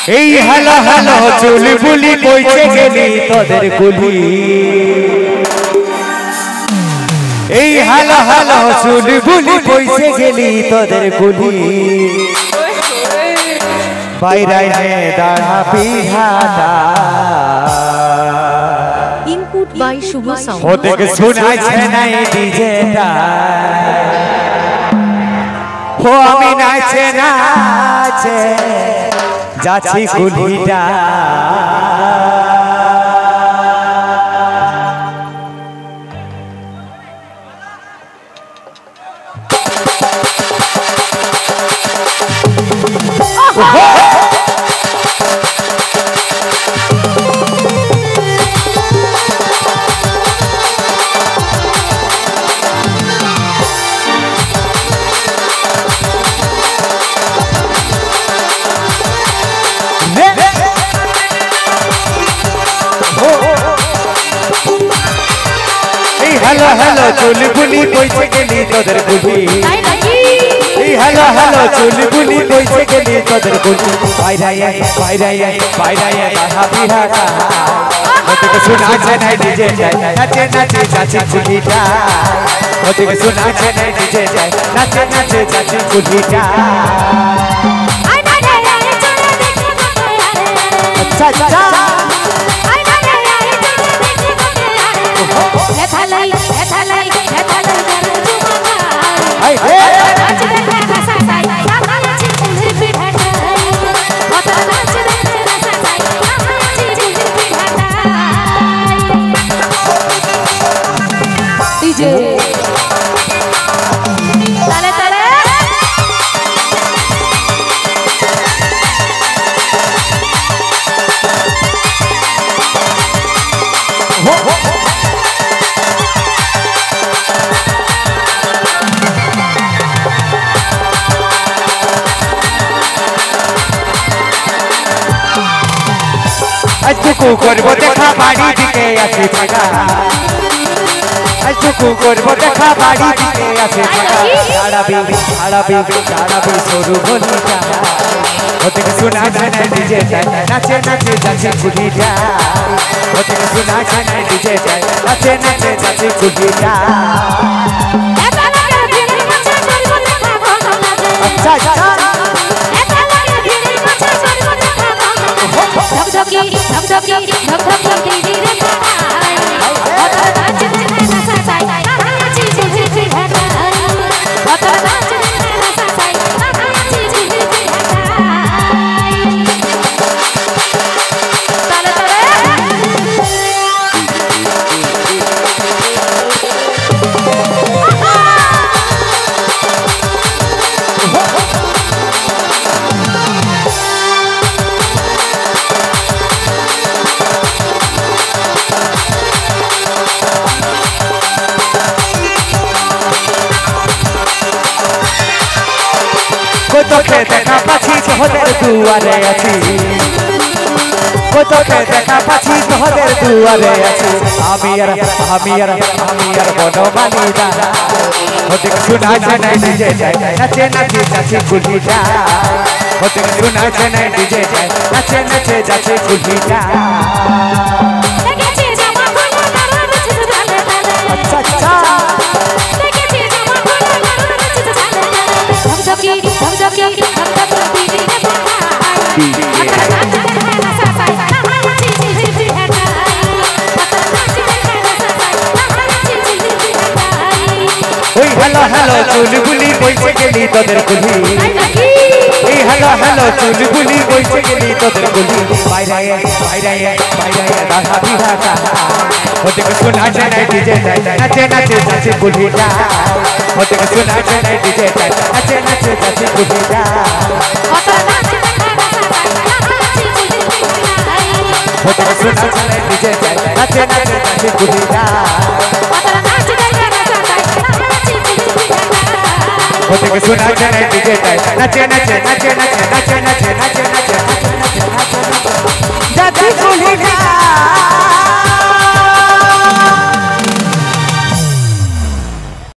এই hello hello চুলি বুলি কইছে গেলি তোদের গুলি এই হ্যালো হ্যালো চুলি বুলি কইছে গেলি তোদের গুলি বাইরে দাঁড়া বিহাটা ইনপুট বাই শুভ সাউন্ড ওদেরকে শোনাইছে নাই ডিজেটা ও আমি নাচে নাচে যাচ্ছি গুলিটা हेलो हेलो चुली बुली कइसे गेली तोदर गुली এই हेलो हेलो चुली बुली कइसे गेली तोदर गुली বাইরে দাহা বিহাটা ওদিকে শোনাছে নাই ডিজে নাচে নাচে যাচ্ছে গুলিটা ওদিকে শোনাছে নাই ডিজে নাচে নাচে যাচ্ছে গুলিটা আচ্ছা আচ্ছা আজকু করব দেখা বাড়ি দিকে আছে ফাঁকা আজকু করব দেখা বাড়ি দিকে আছে ফাঁকা ছাড়াবি সরু বলিটা ওদিকে শোনাছে না ডিজে নাচে নাচে যাচ্ছে গুলিটা ওদিকে শোনাছে না ডিজে নাচে নাচে যাচ্ছে গুলিটা আচ্ছা আচ্ছা তোকে দেখা পাচ্ছি তোদের দুয়ারে আছি তোকে দেখা পাচ্ছি তোদের দুয়ারে আছি আমি আর বনমালী দাদা ওদিকে শোনাছে না ডিজে নাচে নাচে যাচ্ছে গুলিটা ওদিকে শোনাছে না ডিজে নাচে নাচে যাচ্ছে গুলিটা আচ্ছা আচ্ছা हेलो हेलो चुली बुली कइसे गेली तोदर गुली এই हेलो हेलो चुली बुली कइसे गेली तोदर गुली বাইরে দাহা বিহাটা ওদিকে শোনাছে না ডিজে নাচে নাচে যাচ্ছে গুলিটা ওদিকে শোনাছে না ডিজে নাচে নাচে যাচ্ছে গুলিটা ওদিকে শোনাছে না ডিজে নাচে নাচে যাচ্ছে গুলিটা ওদিকে শোনাছে না ডিজে নাচে নাচে যাচ্ছে গুলিটা